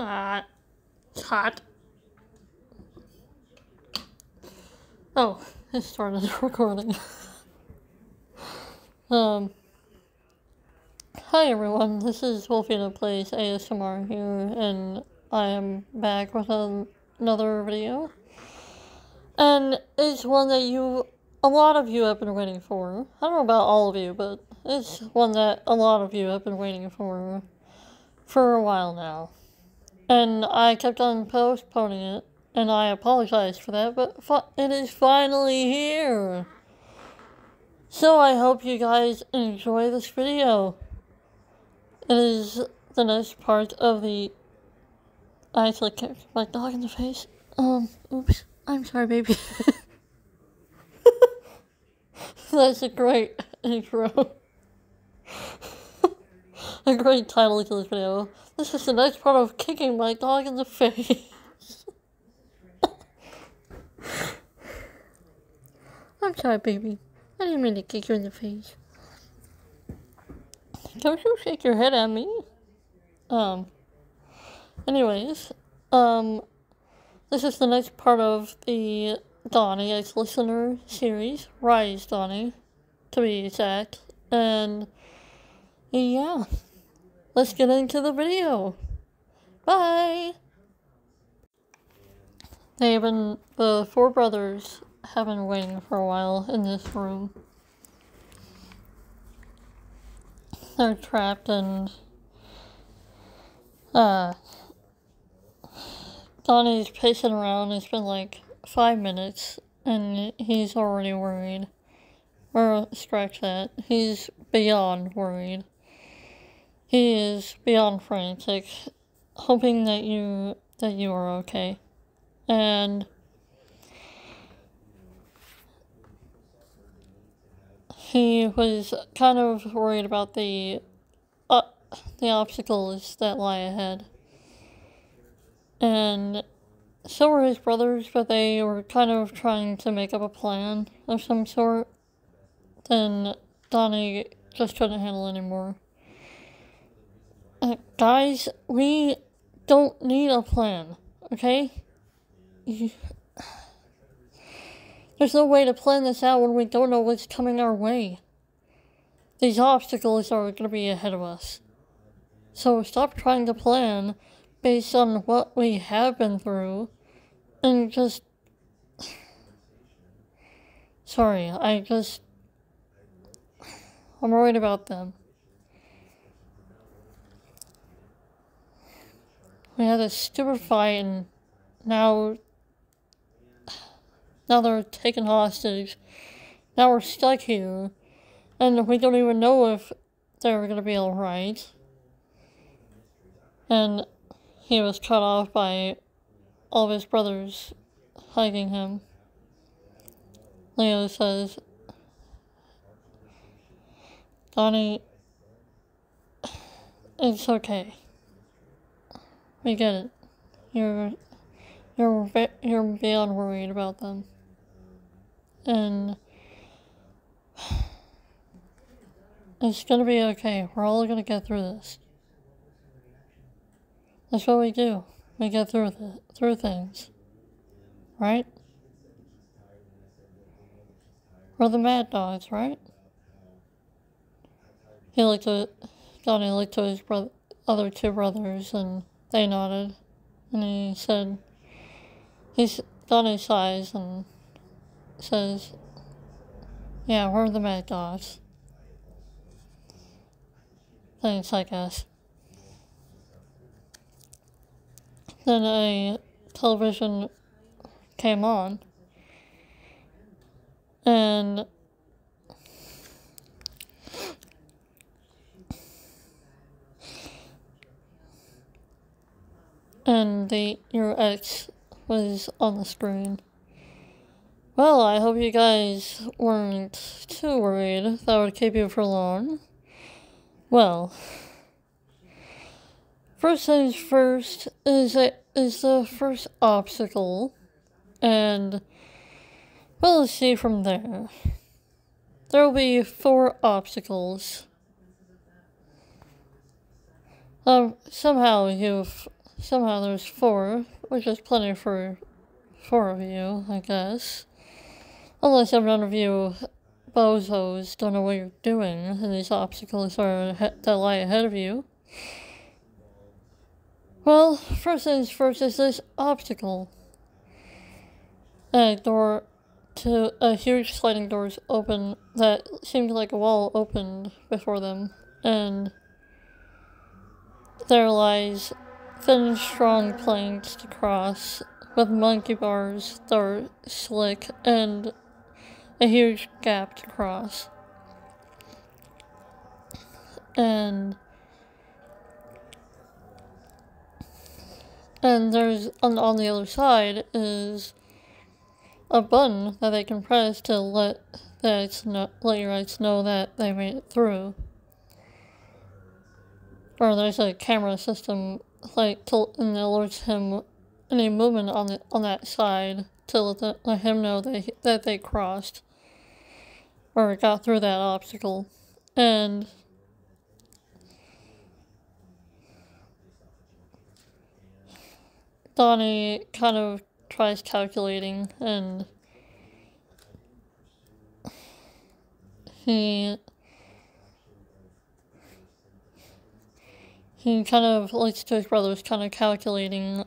It's hot. Oh, it started recording. Hi everyone, this is Wolfina Plays ASMR here, and I am back with another video. And it's one that a lot of you have been waiting for. I don't know about all of you, but it's one that a lot of you have been waiting for a while now. And I kept on postponing it, and I apologize for that, but it is finally here. So I hope you guys enjoy this video. It is the next part of the... I actually kicked my dog in the face. Oops. I'm sorry, baby. That's a great intro. A great title to this video. This is the next part of kicking my dog in the face. I'm sorry, baby. I didn't mean to kick you in the face. Don't you shake your head at me. Anyways, this is the next part of the Donnie ex-listener series. Rise, Donnie, to be exact. And, yeah. Let's get into the video. Bye! The four brothers have been waiting for a while in this room. They're trapped and, Donnie's pacing around. It's been like 5 minutes and he's already worried. Or, scratch that. He's beyond worried. He is beyond frantic, hoping that you are okay. And he was kind of worried about the obstacles that lie ahead. And so were his brothers, but they were kind of trying to make up a plan of some sort. Then Donnie just couldn't handle it anymore. Guys, we don't need a plan, okay? There's no way to plan this out when we don't know what's coming our way. These obstacles are going to be ahead of us. So stop trying to plan based on what we have been through and just... Sorry, I'm worried about them. We had this stupid fight and now they're taken hostage. Now we're stuck here. And we don't even know if they're gonna be alright. And he was cut off by all of his brothers hugging him. Leo says, Donnie, it's okay. We get it. You're beyond worried about them. And it's gonna be okay. We're all gonna get through this. That's what we do. We get through things. Right? We're the mad dogs, right? Donnie looked to his other two brothers and they nodded. And he said, Donnie sighs and says, yeah, we're the mad dogs. Thanks, I guess. Then a television came on. And your ex was on the screen. Well, I hope you guys weren't too worried that would keep you for long. Well, first things first is the first obstacle, and we'll see from there. There will be 4 obstacles. Somehow you've somehow there's 4, which is plenty for 4 of you, I guess. Unless none of you bozos don't know what you're doing, and these obstacles are that lie ahead of you. Well, first things first is this obstacle. A door to a huge sliding doors open that seemed like a wall opened before them, and there lies thin, strong planks to cross with monkey bars that are slick and a huge gap to cross. And there's on the other side is a button that they can press to let your eyes know that they made it through. Or there's a camera system and it alerts him any movement on that side to let him know that they crossed or got through that obstacle. And Donnie kind of tries calculating, and he kind of looks to his brothers, kind of calculating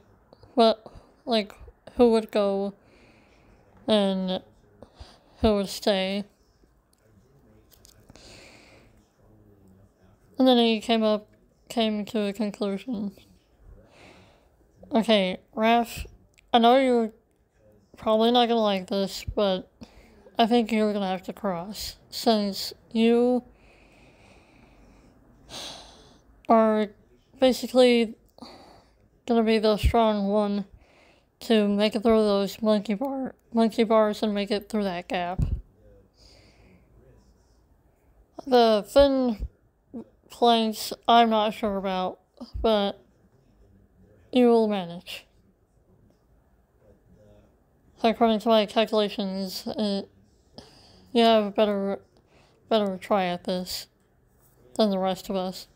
who would go and who would stay. And then he came to a conclusion. Okay, Raph, I know you're probably not gonna like this, but I think you're gonna have to cross, since you are basically gonna be the strong one to make it through those monkey bars and make it through that gap. The thin planks, I'm not sure about, but you will manage. According to my calculations, you have a better try at this than the rest of us.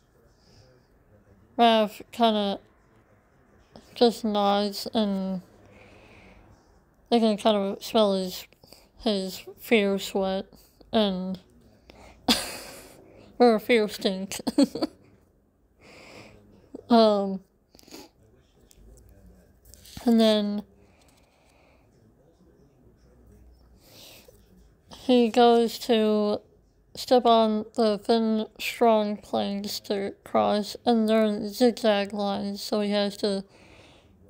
Rav kinda just nods, and they can kind of smell his fear sweat and or fear stink. And then he goes to step on the thin, strong planks to cross, and they're in zigzag lines, so he has to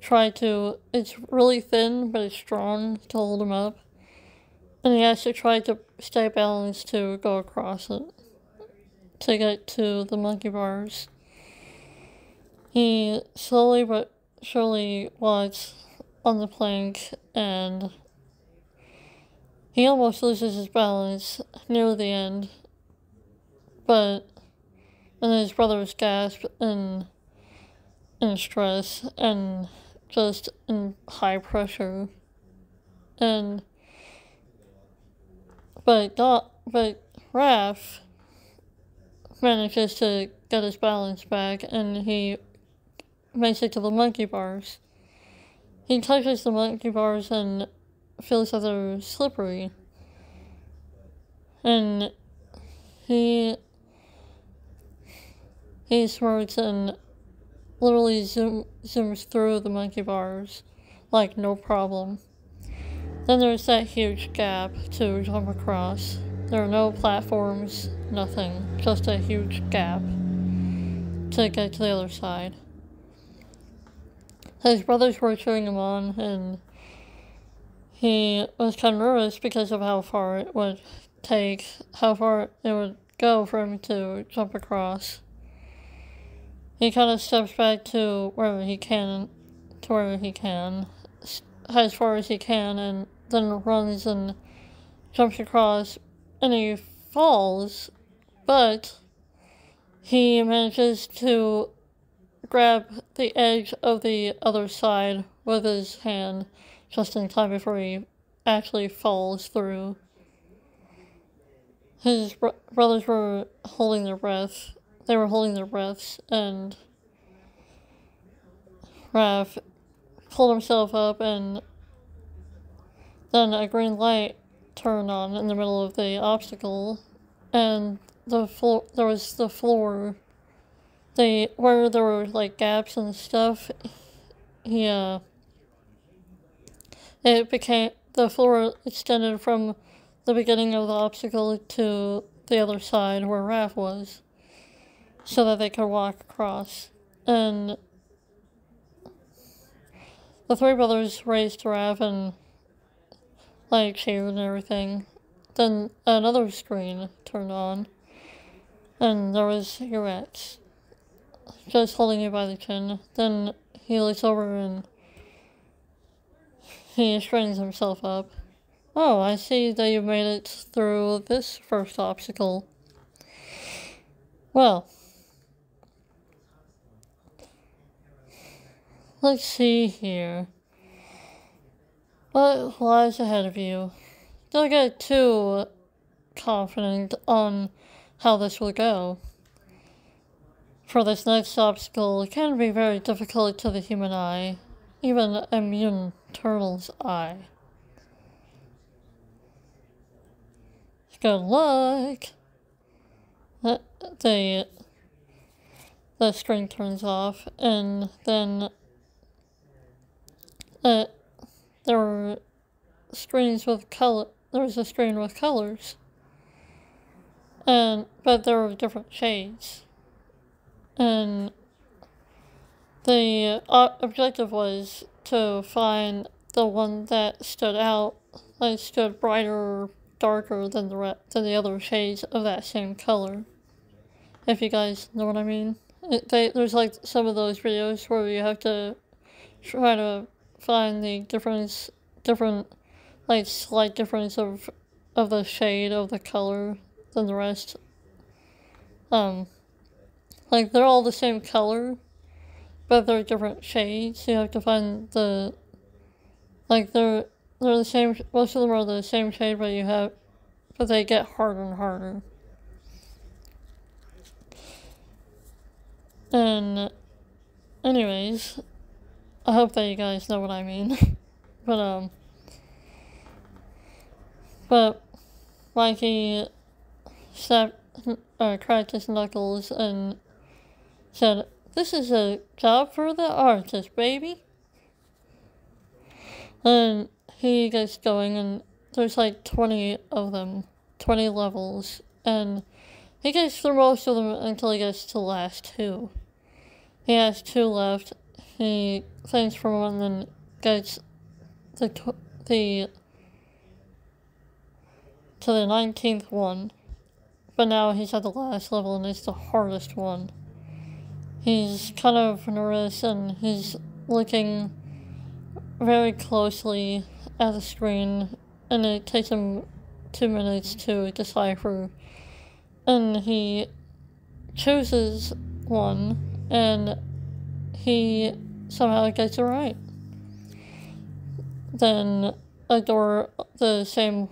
try to, it's really thin, but it's strong to hold him up, and he has to try to stay balanced to go across it, to get to the monkey bars. He slowly but surely walks on the plank, and he almost loses his balance near the end, and his brothers gasp in stress and just in high pressure. But Raph manages to get his balance back, and he makes it to the monkey bars. He touches the monkey bars and feels that they're slippery. And he smirks and literally zooms through the monkey bars like no problem. Then there's that huge gap to jump across. There are no platforms, nothing, just a huge gap to get to the other side. His brothers were cheering him on, and he was kind of nervous because of how far it would go for him to jump across. He kind of steps back to wherever he can, as far as he can, and then runs and jumps across, and he falls, but he manages to grab the edge of the other side with his hand just in time before he actually falls through. His brothers were holding their breath. They were holding their breaths, and Raph pulled himself up, and then a green light turned on in the middle of the obstacle, and there was the floor. Where there were, like, gaps and stuff, the floor extended from the beginning of the obstacle to the other side where Raph was, so that they could walk across. And the three brothers raced Raph and, like, cheered and everything. Then another screen turned on, and there was your ex, just holding you by the chin. Then he looks over and he straightens himself up. Oh, I see that you made it through this first obstacle. Well, let's see here. What lies ahead of you? Don't get too confident on how this will go. For this next obstacle, it can be very difficult to the human eye, even a mutant turtle's eye. Good luck! The screen turns off, and then there were screens with color. There was a screen with colors, but there were different shades. And the objective was to find the one that stood out, like stood brighter or darker than the other shades of that same color. If you guys know what I mean. There's like some of those videos where you have to try to find the different like slight difference of the shade of the color than the rest. Like, they're all the same color, but they're different shades. You have to find they're the same, most of them are the same shade, but they get harder and harder. And, anyways, I hope that you guys know what I mean. But Mikey cracked his knuckles and said, "This is a job for the artist, baby." And he gets going, and there's like 20 of them, 20 levels, and he gets through most of them until he gets to the last two. He has two left. He thanks for one, and then gets to the 19th one. But now he's at the last level, and it's the hardest one. He's kind of nervous, and he's looking very closely at the screen, and it takes him 2 minutes to decipher. And he chooses one, and he somehow gets it right. Then the same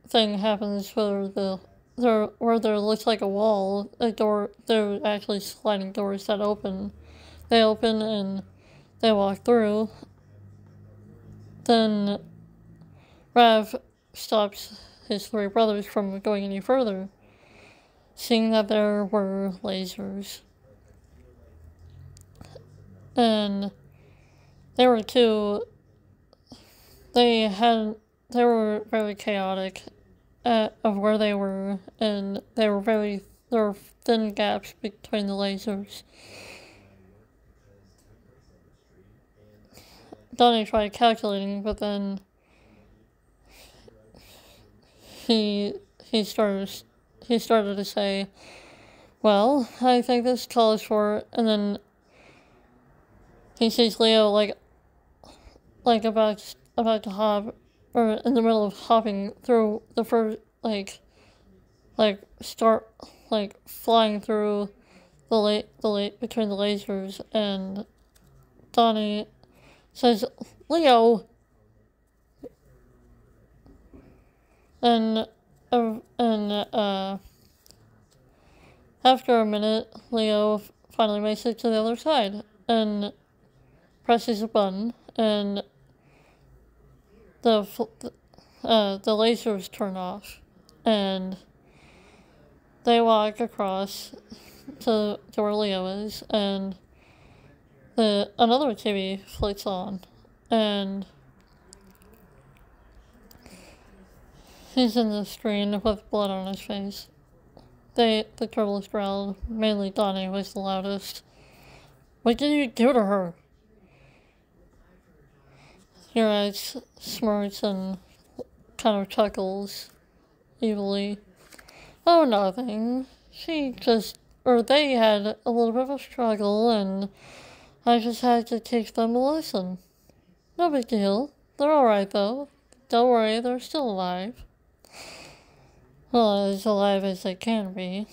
thing happens where there looks like a wall, there are actually sliding doors that open. They open and they walk through. Then Rav stops his three brothers from going any further, seeing that there were lasers. And they were very chaotic of where they were, and there were thin gaps between the lasers. Donnie tried calculating, but then he started to say, "Well, I think this calls for," and then he sees Leo like about to hop, or in the middle of hopping through the first, start flying through between the lasers, and Donnie says, "Leo," and after a minute, Leo finally makes it to the other side, and presses a button, and the lasers turn off, and they walk across to where Leo is, and another TV flicks on, and he's in the screen with blood on his face. The turtles growled. Mainly Donnie was the loudest. What did you do to her? Your eyes smirks and kind of chuckles evilly. Oh, nothing. They had a little bit of a struggle, and I just had to teach them a lesson. No big deal. They're alright, though. Don't worry, they're still alive. Well, as alive as they can be.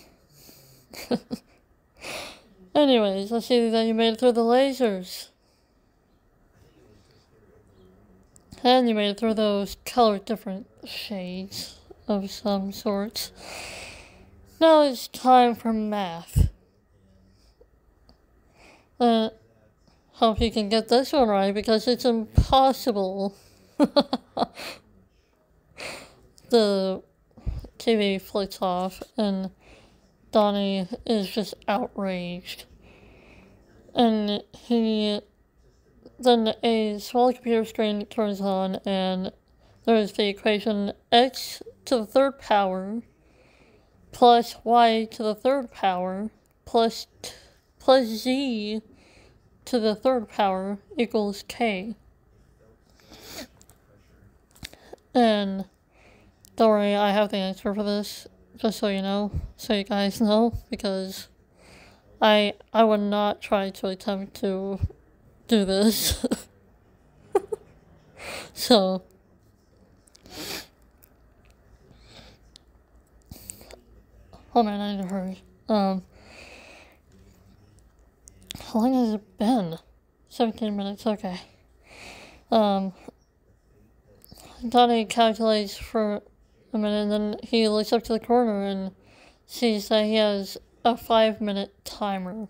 Anyways, I see that you made it through the lasers. And you made it through those colored different shades of some sorts. Now it's time for math. Hope you can get this one right because it's impossible. The TV flicks off and Donnie is just outraged. And then a small computer screen turns on and there's the equation x to the third power plus y to the third power plus z to the third power equals k. And don't worry, I have the answer for this, just so you know, so you guys know, because I would not try to attempt to do this. So, oh man, I need to hurry. How long has it been? 17 minutes, okay. Donnie calculates for a minute, and then he looks up to the corner and sees that he has a 5-minute timer.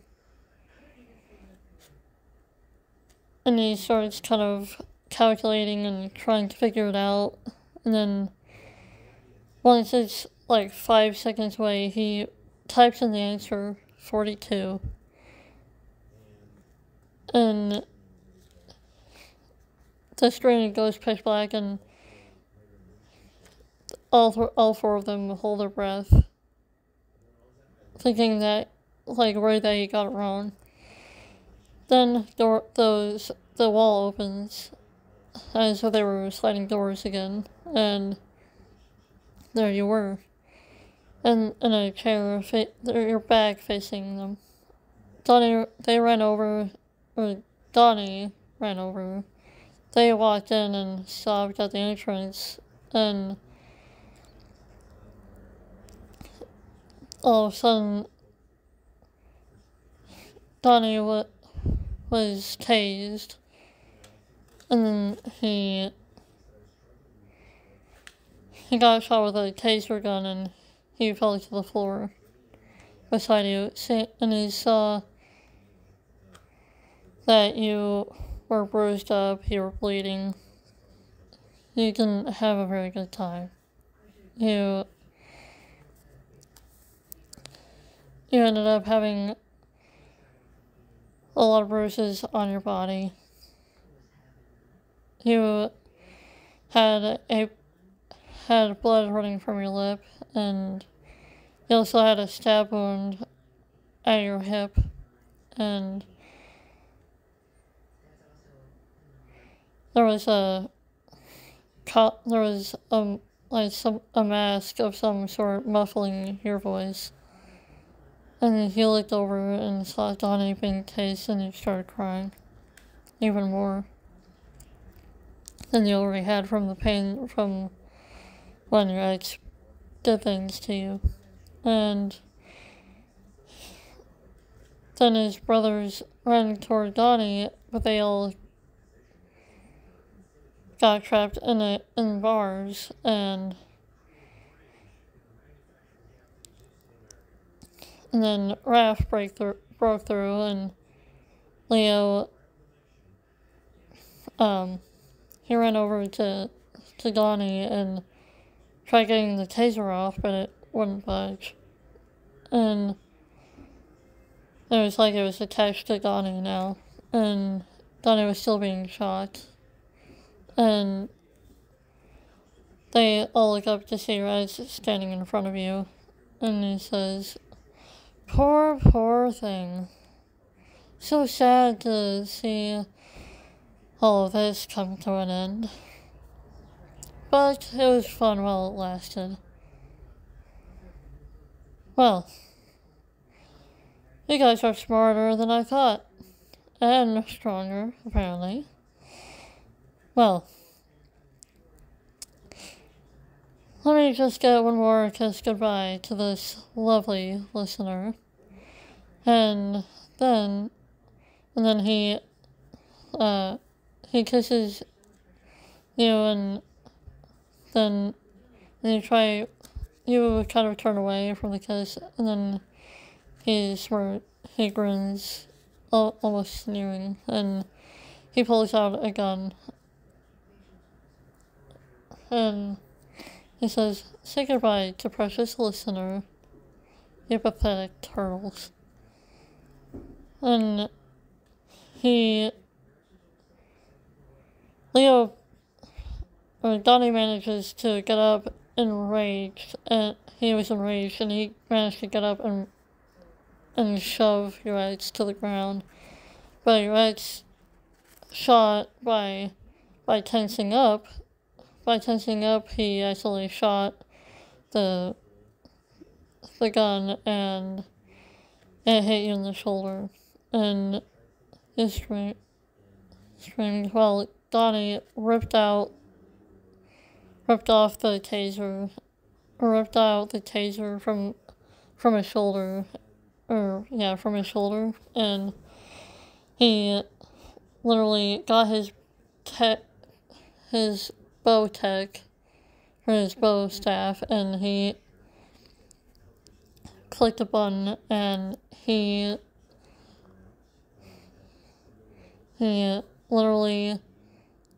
And he starts kind of calculating and trying to figure it out. And then once it's like 5 seconds away, he types in the answer, 42. And the screen goes pitch black, and all four of them hold their breath, thinking that, right, that he got it wrong. Then the wall opens, as if they were sliding doors again, and there you were, and in a chair, your back facing them. Donnie ran over. They walked in and stopped at the entrance, and all of a sudden, Donnie was tased, and then he got shot with a taser gun, and he fell to the floor beside you, and he saw that you were bruised up, you were bleeding. You didn't have a very good time. You ended up having a lot of bruises on your body. You had blood running from your lip, and you also had a stab wound at your hip, and there was a mask of some sort muffling your voice. And he looked over and saw Donnie being tased, and he started crying. Even more than you already had from the pain from when your ex did things to you. And then his brothers ran toward Donnie, but they all got trapped in bars, and then Raph broke through, and Leo he ran over to Donnie and tried getting the taser off, but it wouldn't budge. And it was like it was attached to Donnie now. And Donnie was still being shot. And they all look up to see Rez standing in front of you. And he says, poor thing. So sad to see all of this come to an end. But it was fun while it lasted. Well, you guys are smarter than I thought. And stronger, apparently. Well, let me just get one more kiss goodbye to this lovely listener. And then he kisses you, and then you kind of turn away from the kiss, and then he grins, almost sneering, and he pulls out a gun, and he says, say goodbye to precious listener, you pathetic turtles. And Donnie manages to get up enraged, and he was enraged, and he managed to get up and shove Uretz to the ground. But Uretz shot by tensing up. By tensing up, he actually shot the gun, and it hit you in the shoulder. And you screamed while Donnie ripped out the taser from his shoulder, from his shoulder, and he literally got his bow tech, or his bow staff, and he clicked a button, and he literally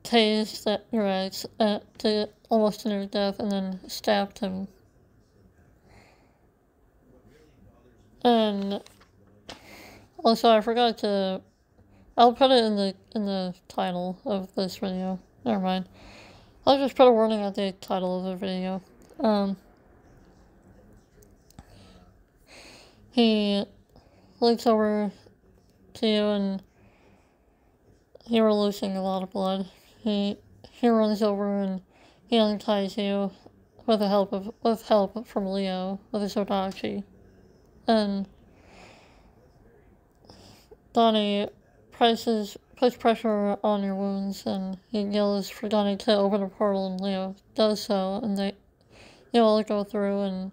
tased that Uretz to almost to near death, and then stabbed him. And also, I forgot to. I'll put it in the title of this video. Never mind. I'll just put a warning at the title of the video. He looks over to you, and you were losing a lot of blood. He runs over and he unties you with help from Leo with his odachi. And Donnie puts pressure on your wounds, and he yells for Donnie to open a portal, and Leo does so, and you all go through, and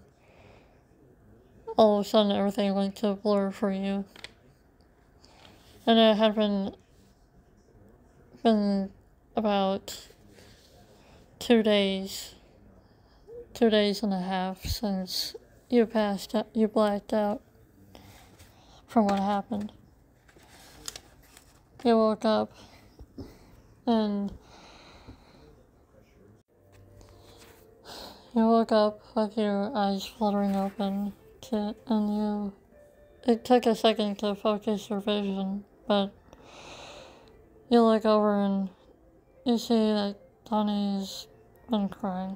all of a sudden everything went to blur for you. And it had been about 2 days and a half since you blacked out from what happened. You woke up, and with your eyes fluttering open, it took a second to focus your vision, but you look over and you see that Donnie's been crying.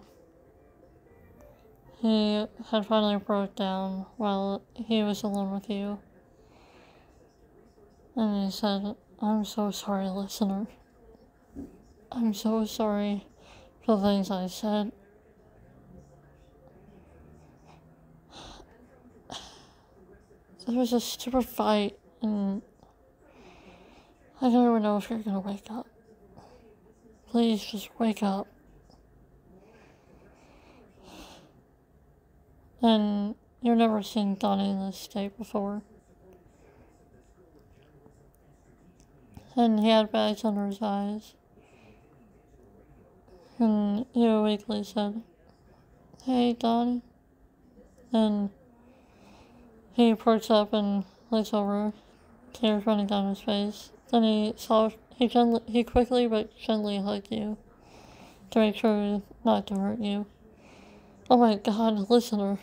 He had finally broke down while he was alone with you. And he said, I'm so sorry, listener. I'm so sorry for the things I said. There was a stupid fight, and I don't even know if you're gonna wake up. Please just wake up. And you've never seen Donnie in this state before. And he had bags under his eyes. And you weakly said, hey, Donnie. And he perks up and looks over, tears running down his face. Then he he quickly but gently hugged you to make sure not to hurt you. Oh my god, listener.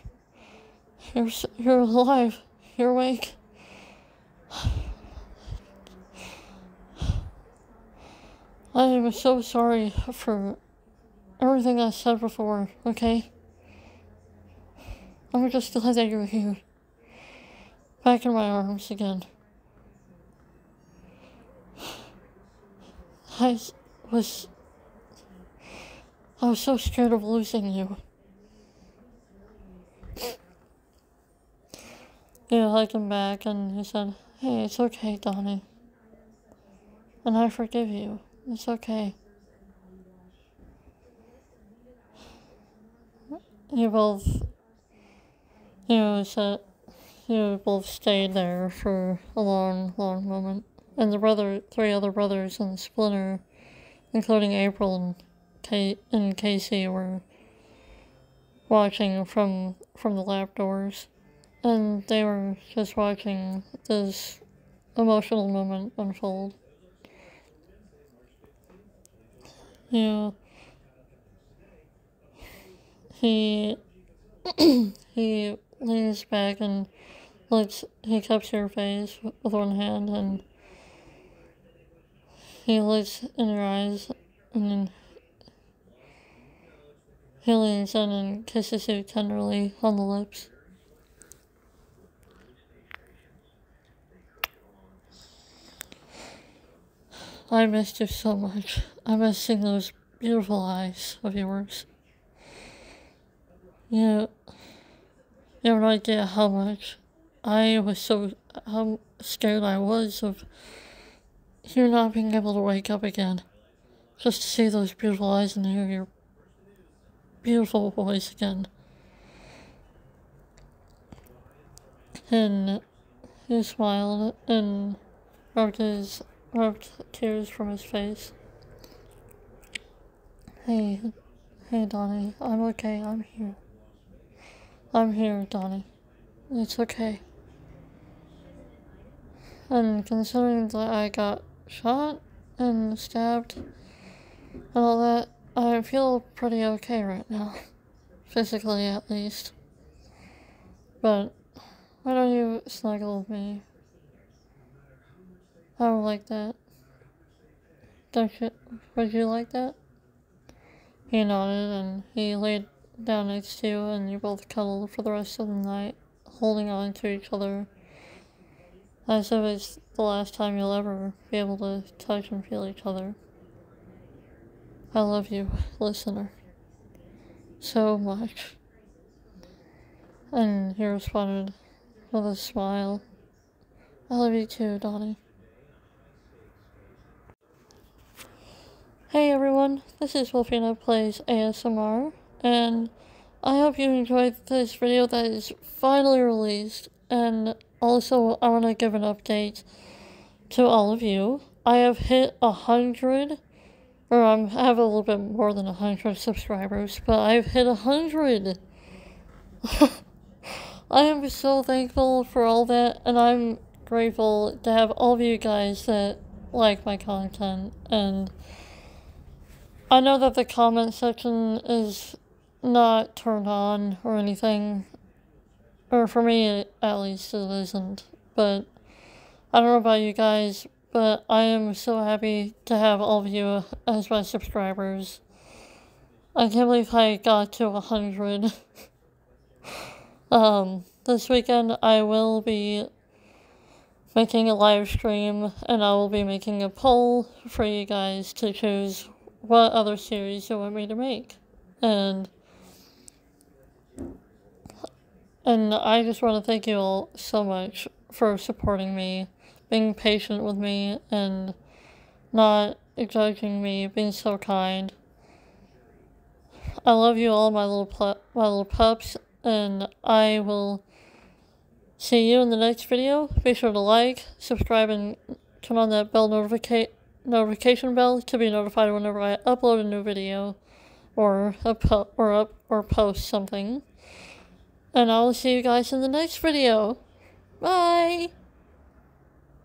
You're alive. You're awake. I am so sorry for everything I said before, okay? I'm just glad that you're here. Back in my arms again. I was so scared of losing you. You hugged him back and he said, "Hey, it's okay, Donnie. And I forgive you. It's okay." You both, you both stayed there for a long, long moment. And the three other brothers in Splinter, including April and Casey, were watching from the lab doors. And they were just watching this emotional moment unfold. He leans back and he cups your face with one hand and he looks in your eyes and then he leans in and kisses you tenderly on the lips. I missed you so much. I missed seeing those beautiful eyes of yours. You have no idea how much how scared I was of you not being able to wake up again. Just to see those beautiful eyes and hear your beautiful voice again. And he smiled and rubbed tears from his face. Hey, Donnie, I'm okay, I'm here. I'm here, Donnie. It's okay. And considering that I got shot and stabbed and all that, I feel pretty okay right now. Physically, at least. But why don't you snuggle with me? I would like that. Would you like that? He nodded and he laid down next to you and you both cuddled for the rest of the night, holding on to each other as if it's the last time you'll ever be able to touch and feel each other. I love you, listener, so much. And he responded with a smile. I love you too, Donnie. Hey everyone, this is Wolfina Plays ASMR, and I hope you enjoyed this video that is finally released, and also I want to give an update to all of you. I have hit 100, or I have a little bit more than 100 subscribers, but I've hit 100! I am so thankful for all that, and I'm grateful to have all of you guys that like my content, and I know that the comment section is not turned on or anything, or for me at least it isn't, but I don't know about you guys, but I am so happy to have all of you as my subscribers. I can't believe I got to 100. This weekend I will be making a live stream, and I will be making a poll for you guys to choose what other series you want me to make. And I just want to thank you all so much for supporting me, being patient with me, and not judging me, being so kind. I love you all, my little pups, and I will see you in the next video. Be sure to like, subscribe, and turn on that notification bell to be notified whenever I upload a new video or post something. And I will see you guys in the next video. Bye!